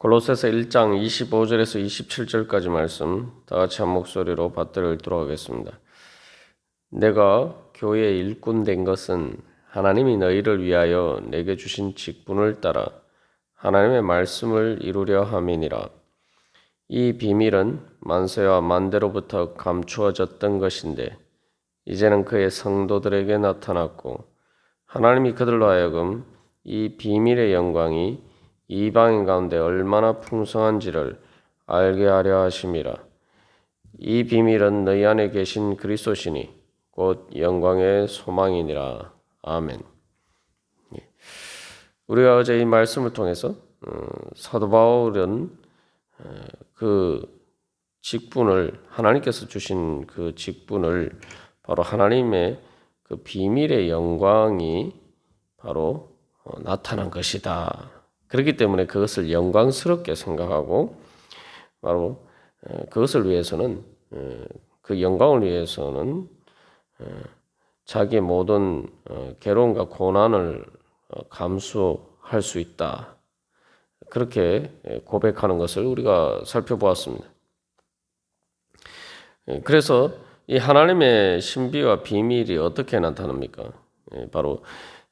골로새서 1장 25절에서 27절까지 말씀 다 같이 한 목소리로 받들어 읽도록 하겠습니다. 내가 교회의 일꾼 된 것은 하나님이 너희를 위하여 내게 주신 직분을 따라 하나님의 말씀을 이루려 함이니라. 이 비밀은 만세와 만대로부터 감추어졌던 것인데 이제는 그의 성도들에게 나타났고 하나님이 그들로 하여금 이 비밀의 영광이 이방인 가운데 얼마나 풍성한지를 알게 하려 하심이라. 이 비밀은 너희 안에 계신 그리스도시니 곧 영광의 소망이니라. 아멘. 우리가 어제 이 말씀을 통해서 사도 바울은 그 직분을 하나님께서 주신 그 직분을 바로 하나님의 그 비밀의 영광이 바로 나타난 것이다. 그렇기 때문에 그것을 영광스럽게 생각하고 바로 그것을 위해서는 그 영광을 위해서는 자기의 모든 괴로움과 고난을 감수할 수 있다. 그렇게 고백하는 것을 우리가 살펴보았습니다. 그래서 이 하나님의 신비와 비밀이 어떻게 나타납니까? 바로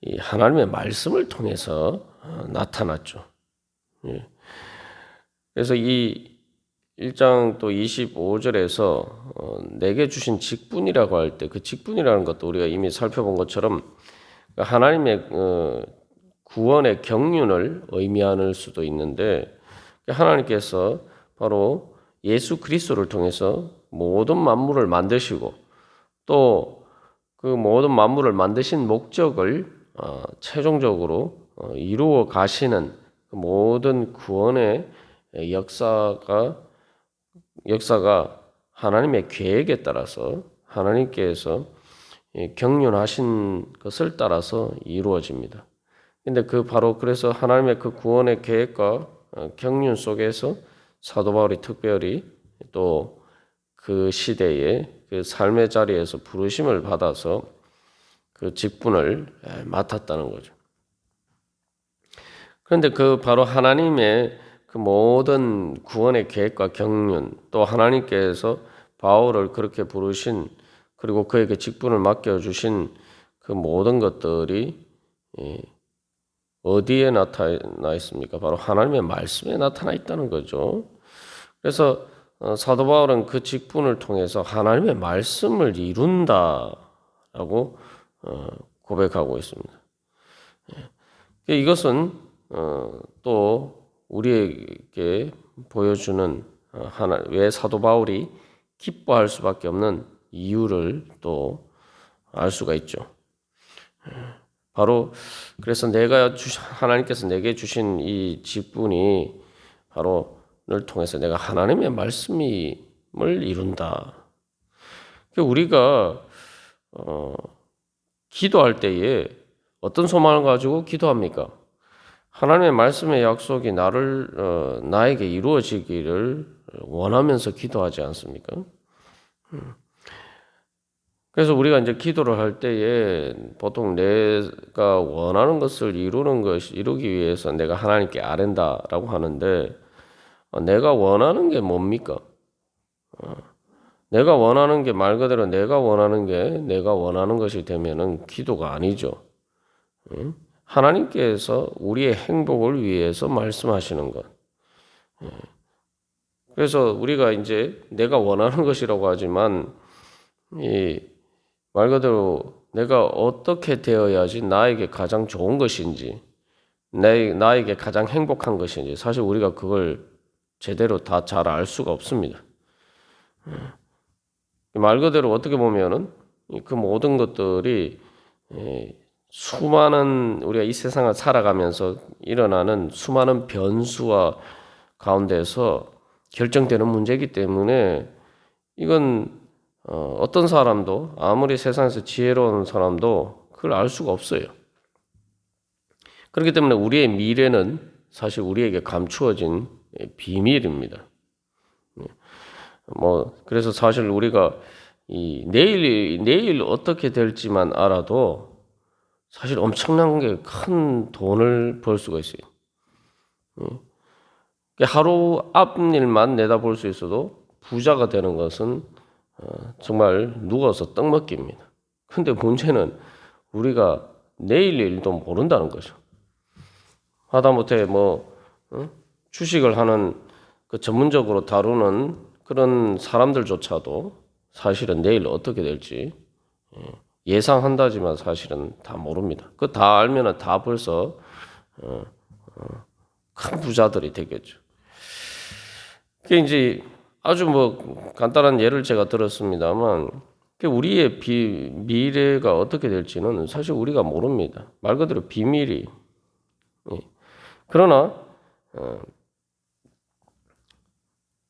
이 하나님의 말씀을 통해서 나타났죠. 그래서 이 1장 또 25절에서 내게 주신 직분이라고 할 때 그 직분이라는 것도 우리가 이미 살펴본 것처럼 하나님의 구원의 경륜을 의미할 수도 있는데 하나님께서 바로 예수 그리스도를 통해서 모든 만물을 만드시고 또 그 모든 만물을 만드신 목적을 최종적으로 이루어 가시는 모든 구원의 역사가 하나님의 계획에 따라서 하나님께서 경륜하신 것을 따라서 이루어집니다. 근데 바로 그래서 하나님의 그 구원의 계획과 경륜 속에서 사도 바울이 특별히 또 그 시대에 그 삶의 자리에서 부르심을 받아서 그 직분을 맡았다는 거죠. 그런데 그 바로 하나님의 그 모든 구원의 계획과 경륜 또 하나님께서 바울을 그렇게 부르신 그리고 그에게 직분을 맡겨주신 그 모든 것들이 어디에 나타나 있습니까? 바로 하나님의 말씀에 나타나 있다는 거죠. 그래서 사도 바울은 그 직분을 통해서 하나님의 말씀을 이룬다라고 고백하고 있습니다. 이것은 또 우리에게 보여주는 왜 사도 바울이 기뻐할 수밖에 없는 이유를 또 알 수가 있죠. 바로 그래서 하나님께서 내게 주신 이 직분이 바로 를 통해서 내가 하나님의 말씀을 이룬다. 우리가 기도할 때에 어떤 소망을 가지고 기도합니까? 하나님의 말씀의 약속이 나에게 이루어지기를 원하면서 기도하지 않습니까? 그래서 우리가 이제 기도를 할 때에 보통 내가 원하는 것을 이루기 위해서 내가 하나님께 아랜다라고 하는데 내가 원하는 게 뭡니까? 내가 원하는 게 말 그대로 내가 원하는 것이 되면은 기도가 아니죠. 하나님께서 우리의 행복을 위해서 말씀하시는 것. 그래서 우리가 이제 내가 원하는 것이라고 하지만 말 그대로 내가 어떻게 되어야지 나에게 가장 좋은 것인지 나에게 가장 행복한 것인지 사실 우리가 그걸 제대로 다 잘 알 수가 없습니다. 말 그대로 어떻게 보면은 그 모든 것들이 우리가 이 세상을 살아가면서 일어나는 수많은 변수와 가운데서 결정되는 문제이기 때문에 이건 어떤 사람도 아무리 세상에서 지혜로운 사람도 그걸 알 수가 없어요. 그렇기 때문에 우리의 미래는 사실 우리에게 감추어진 비밀입니다. 그래서 사실 우리가 내일 어떻게 될지만 알아도 사실 엄청난 게 큰 돈을 벌 수가 있어요. 하루 앞일만 내다볼 수 있어도 부자가 되는 것은 정말 누워서 떡 먹기입니다. 근데 문제는 우리가 내일 일도 모른다는 거죠. 하다못해 주식을 하는 그 전문적으로 다루는 그런 사람들조차도 사실은 내일 어떻게 될지 예상한다지만 사실은 다 모릅니다. 그 다 알면은 다 벌써 큰 부자들이 되겠죠. 그게 이제 아주 간단한 예를 제가 들었습니다만 우리의 미래가 어떻게 될지는 사실 우리가 모릅니다. 말 그대로 비밀이. 그러나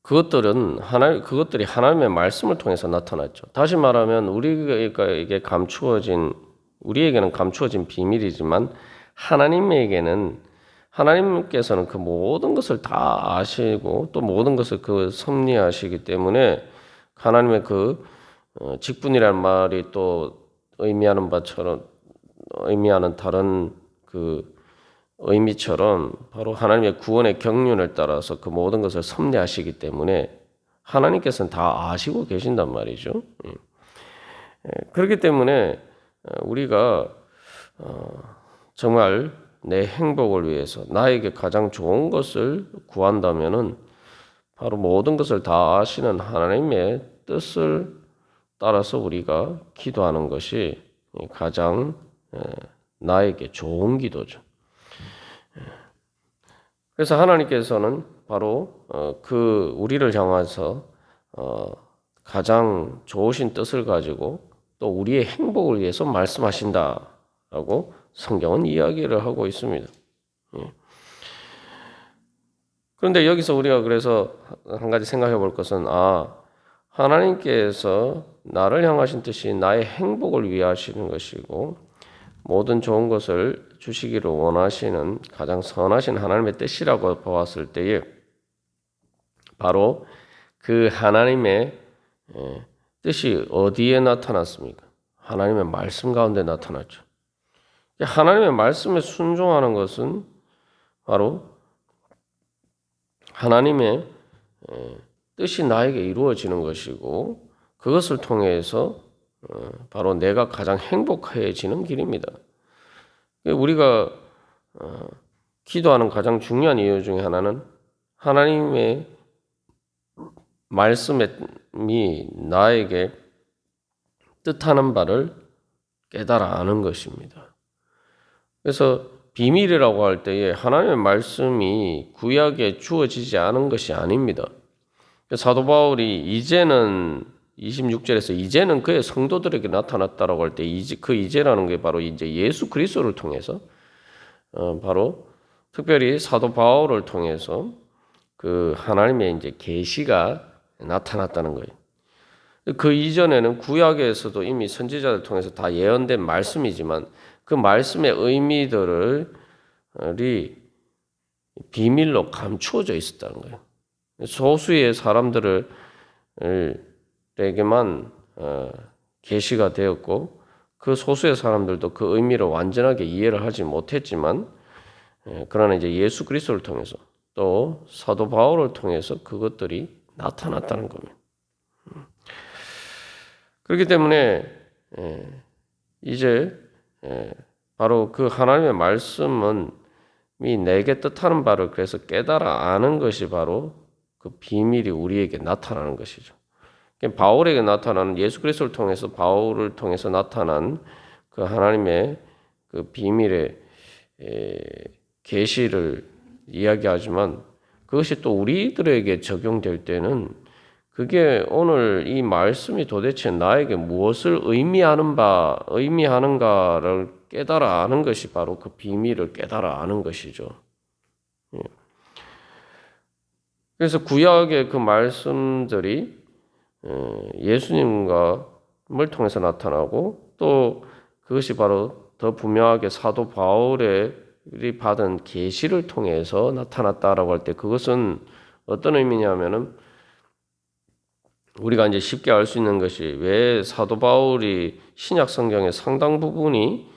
그것들이 하나님의 말씀을 통해서 나타났죠. 다시 말하면 우리에게는 감추어진 비밀이지만 하나님께서는 그 모든 것을 다 아시고 또 모든 것을 그 섭리하시기 때문에 하나님의 그 직분이라는 말이 또 의미하는 다른 그 의미처럼 바로 하나님의 구원의 경륜을 따라서 그 모든 것을 섭리하시기 때문에 하나님께서는 다 아시고 계신단 말이죠. 그렇기 때문에 우리가 정말 내 행복을 위해서 나에게 가장 좋은 것을 구한다면은 바로 모든 것을 다 아시는 하나님의 뜻을 따라서 우리가 기도하는 것이 가장 나에게 좋은 기도죠. 그래서 하나님께서는 바로 우리를 향해서 가장 좋으신 뜻을 가지고 또 우리의 행복을 위해서 말씀하신다라고 성경은 이야기를 하고 있습니다. 그런데 여기서 우리가 그래서 한 가지 생각해 볼 것은 하나님께서 나를 향하신 뜻이 나의 행복을 위하시는 것이고 모든 좋은 것을 주시기를 원하시는 가장 선하신 하나님의 뜻이라고 보았을 때에 바로 그 하나님의 뜻이 어디에 나타났습니까? 하나님의 말씀 가운데 나타났죠. 하나님의 말씀에 순종하는 것은 바로 하나님의 뜻이 나에게 이루어지는 것이고 그것을 통해서 바로 내가 가장 행복해지는 길입니다. 우리가 기도하는 가장 중요한 이유 중에 하나는 하나님의 말씀이 나에게 뜻하는 바를 깨달아 아는 것입니다. 그래서 비밀이라고 할 때에 하나님의 말씀이 구약에 주어지지 않은 것이 아닙니다. 사도 바울이 이제는 26절에서 이제는 그의 성도들에게 나타났다라고 할 때 그 이제라는 게 바로 이제 예수 그리스도를 통해서 바로 특별히 사도 바울을 통해서 그 하나님의 이제 계시가 나타났다는 거예요. 그 이전에는 구약에서도 이미 선지자들 통해서 다 예언된 말씀이지만 그 말씀의 의미들이 비밀로 감추어져 있었다는 거예요. 소수의 사람들에게만 계시가 되었고 그 소수의 사람들도 그 의미를 완전하게 이해를 하지 못했지만 그러나 이제 예수 그리스도를 통해서 또 사도 바울을 통해서 그것들이 나타났다는 겁니다. 그렇기 때문에 이제 바로 그 하나님의 말씀은 내게 뜻하는 바를 그래서 깨달아 아는 것이 바로 그 비밀이 우리에게 나타나는 것이죠. 바울에게 나타나는 예수 그리스도를 통해서 바울을 통해서 나타난 그 하나님의 그 비밀의 계시를 이야기하지만 그것이 또 우리들에게 적용될 때는 그게 오늘 이 말씀이 도대체 나에게 무엇을 의미하는가를 깨달아 아는 것이 바로 그 비밀을 깨달아 아는 것이죠. 그래서 구약의 그 말씀들이 예수님을 통해서 나타나고 또 그것이 바로 더 분명하게 사도 바울이 받은 계시를 통해서 나타났다라고 할 때 그것은 어떤 의미냐면은 우리가 이제 쉽게 알 수 있는 것이 왜 사도 바울이 신약 성경의 상당 부분이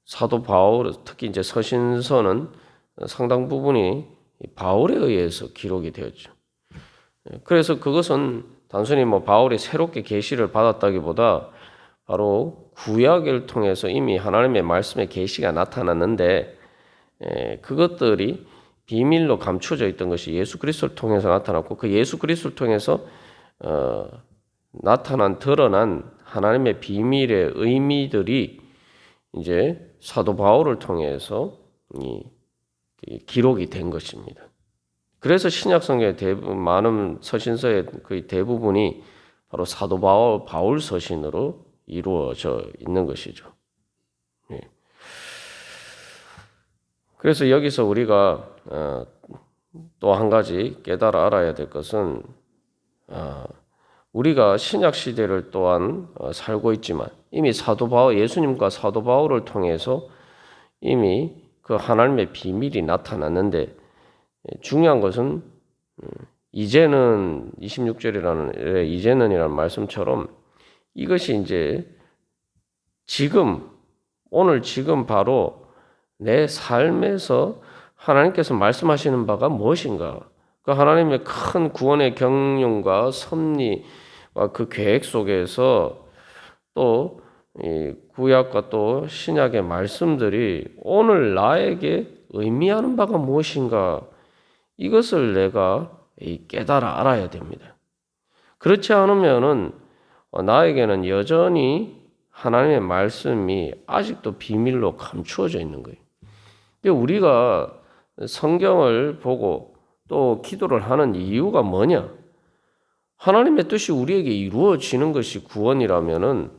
사도 바울 특히 이제 서신서는 상당 부분이 바울에 의해서 기록이 되었죠. 그래서 그것은 단순히 바울이 새롭게 계시를 받았다기보다 바로 구약을 통해서 이미 하나님의 말씀의 계시가 나타났는데 그것들이 비밀로 감춰져 있던 것이 예수 그리스도를 통해서 나타났고 그 예수 그리스도를 통해서 드러난 하나님의 비밀의 의미들이 이제 사도 바울을 통해서 기록이 된 것입니다. 그래서 신약 성경의 많은 서신서의 거의 대부분이 바로 사도 바울 서신으로 이루어져 있는 것이죠. 그래서 여기서 우리가 또 한 가지 깨달아 알아야 될 것은 우리가 신약 시대를 또한 살고 있지만 이미 예수님과 사도 바울을 통해서 이미 그 하나님의 비밀이 나타났는데 중요한 것은 이제는 26절이라는 이제는이라는 말씀처럼 이것이 이제 오늘 지금 바로 내 삶에서 하나님께서 말씀하시는 바가 무엇인가? 그 하나님의 큰 구원의 경륜과 섭리와 그 계획 속에서 또 구약과 또 신약의 말씀들이 오늘 나에게 의미하는 바가 무엇인가? 이것을 내가 깨달아 알아야 됩니다. 그렇지 않으면은 나에게는 여전히 하나님의 말씀이 아직도 비밀로 감추어져 있는 거예요. 우리가 성경을 보고 또 기도를 하는 이유가 뭐냐? 하나님의 뜻이 우리에게 이루어지는 것이 구원이라면은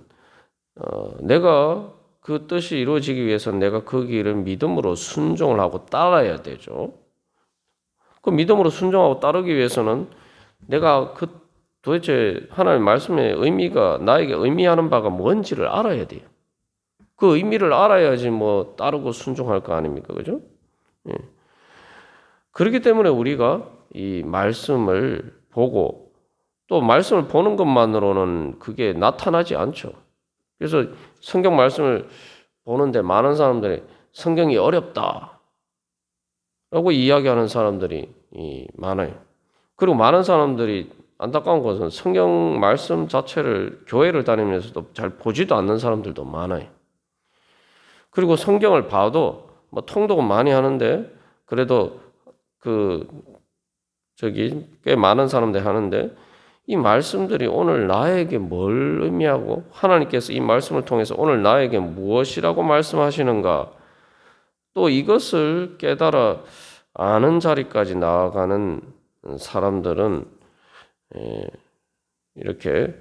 내가 그 뜻이 이루어지기 위해서는 내가 그 길을 믿음으로 순종을 하고 따라야 되죠. 그 믿음으로 순종하고 따르기 위해서는 내가 도대체 하나님의 말씀의 의미가 나에게 의미하는 바가 뭔지를 알아야 돼요. 그 의미를 알아야지 따르고 순종할 거 아닙니까? 그죠? 예. 그렇기 때문에 우리가 이 말씀을 보고 또 말씀을 보는 것만으로는 그게 나타나지 않죠. 그래서 성경 말씀을 보는데 많은 사람들이 성경이 어렵다 라고 이야기하는 사람들이 많아요. 그리고 많은 사람들이 안타까운 것은 성경 말씀 자체를 교회를 다니면서도 잘 보지도 않는 사람들도 많아요. 그리고 성경을 봐도 통독은 많이 하는데 그래도 꽤 많은 사람들이 하는데 이 말씀들이 오늘 나에게 뭘 의미하고 하나님께서 이 말씀을 통해서 오늘 나에게 무엇이라고 말씀하시는가 또 이것을 깨달아 아는 자리까지 나아가는 사람들은 이렇게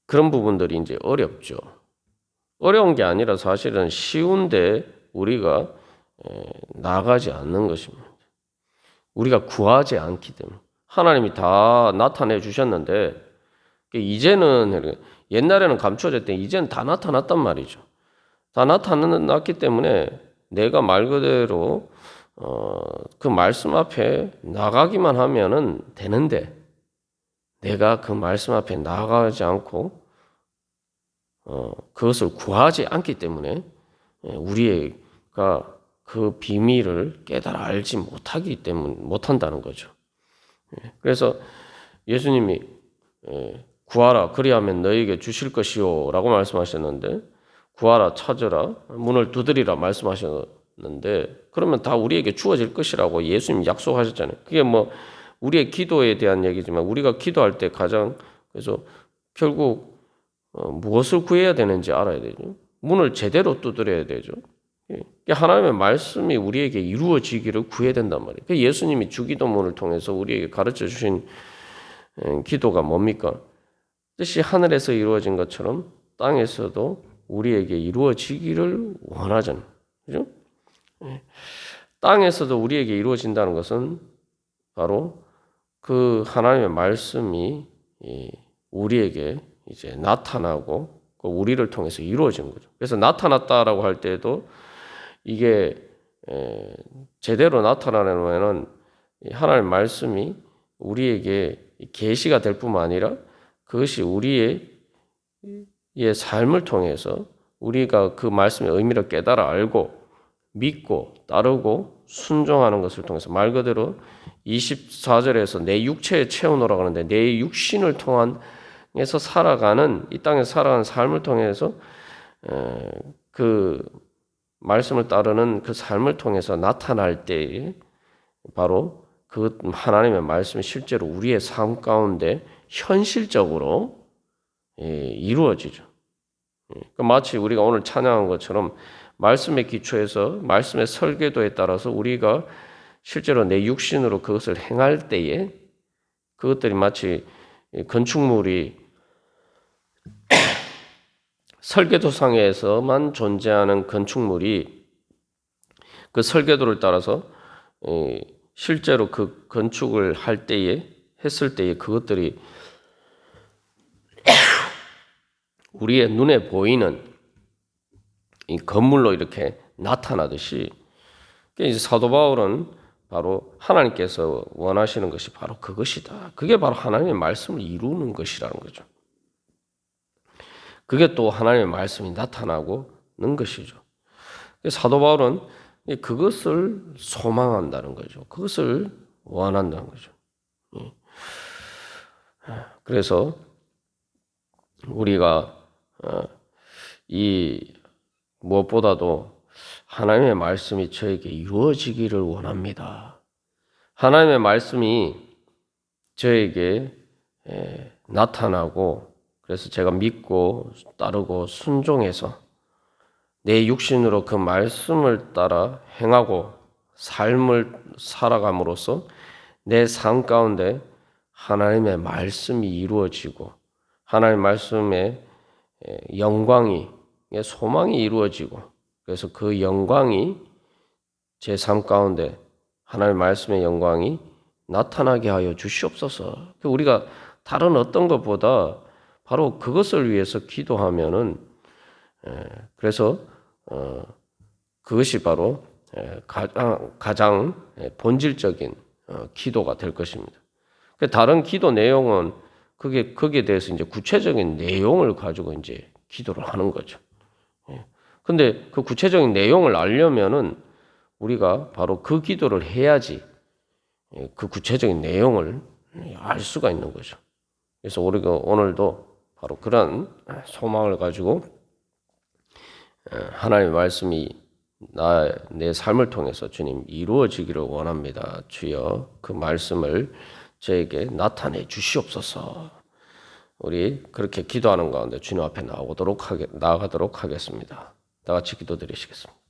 그런 부분들이 이제 어렵죠. 어려운 게 아니라 사실은 쉬운데 우리가 나가지 않는 것입니다. 우리가 구하지 않기 때문에 하나님이 다 나타내 주셨는데 이제는 옛날에는 감춰졌대 이제는 다 나타났단 말이죠. 다 나타났기 때문에 내가 말 그대로 그 말씀 앞에 나가기만 하면은 되는데 내가 그 말씀 앞에 나가지 않고 그것을 구하지 않기 때문에 우리가 그 비밀을 깨달아 알지 못한다는 거죠. 그래서 예수님이 구하라 그리하면 너에게 주실 것이요 라고 말씀하셨는데 구하라 찾으라 문을 두드리라 말씀하셨는데 그러면 다 우리에게 주어질 것이라고 예수님이 약속하셨잖아요. 그게 우리의 기도에 대한 얘기지만 우리가 기도할 때 그래서 결국 무엇을 구해야 되는지 알아야 되죠. 문을 제대로 두드려야 되죠. 하나님의 말씀이 우리에게 이루어지기를 구해야 된단 말이에요. 예수님이 주기도문을 통해서 우리에게 가르쳐 주신 기도가 뭡니까? 뜻이 하늘에서 이루어진 것처럼 땅에서도 우리에게 이루어지기를 원하잖아요. 그죠? 땅에서도 우리에게 이루어진다는 것은 바로 그 하나님의 말씀이 우리에게 이제 나타나고 우리를 통해서 이루어진 거죠. 그래서 나타났다라고 할 때도 이게 제대로 나타나려면 하나님의 말씀이 우리에게 계시가 될 뿐만 아니라 그것이 우리의 삶을 통해서 우리가 그 말씀의 의미를 깨달아 알고 믿고 따르고 순종하는 것을 통해서 말 그대로 24절에서 내 육체에 채우노라고 하는데 내 육신을 통해서 살아가는 이 땅에서 살아가는 삶을 통해서 그 말씀을 따르는 그 삶을 통해서 나타날 때에 바로 그 하나님의 말씀이 실제로 우리의 삶 가운데 현실적으로 이루어지죠. 마치 우리가 오늘 찬양한 것처럼 말씀의 기초에서 말씀의 설계도에 따라서 우리가 실제로 내 육신으로 그것을 행할 때에 그것들이 마치 건축물이 설계도상에서만 존재하는 건축물이 그 설계도를 따라서 실제로 그 건축을 했을 때에 그것들이 우리의 눈에 보이는 이 건물로 이렇게 나타나듯이 이제 사도 바울은 바로 하나님께서 원하시는 것이 바로 그것이다. 그게 바로 하나님의 말씀을 이루는 것이라는 거죠. 그게 또 하나님의 말씀이 나타나고는 것이죠. 사도 바울은 그것을 소망한다는 거죠. 그것을 원한다는 거죠. 그래서 우리가 이 무엇보다도 하나님의 말씀이 저에게 이루어지기를 원합니다. 하나님의 말씀이 저에게 나타나고 그래서 제가 믿고 따르고 순종해서 내 육신으로 그 말씀을 따라 행하고 삶을 살아감으로써 내 삶 가운데 하나님의 말씀이 이루어지고 하나님의 말씀의 영광이 소망이 이루어지고 그래서 그 영광이 제 삶 가운데 하나님의 말씀의 영광이 나타나게 하여 주시옵소서. 우리가 다른 어떤 것보다 바로 그것을 위해서 기도하면은 그래서 그것이 바로 가장 본질적인 기도가 될 것입니다. 다른 기도 내용은 거기에 대해서 이제 구체적인 내용을 가지고 이제 기도를 하는 거죠. 근데 그 구체적인 내용을 알려면은 우리가 바로 그 기도를 해야지 그 구체적인 내용을 알 수가 있는 거죠. 그래서 우리가 오늘도 바로 그런 소망을 가지고 하나님의 말씀이 내 삶을 통해서 주님 이루어지기를 원합니다. 주여 그 말씀을 저에게 나타내 주시옵소서. 우리 그렇게 기도하는 가운데 주님 앞에 나아가도록 하겠습니다. 다 같이 기도드리시겠습니다.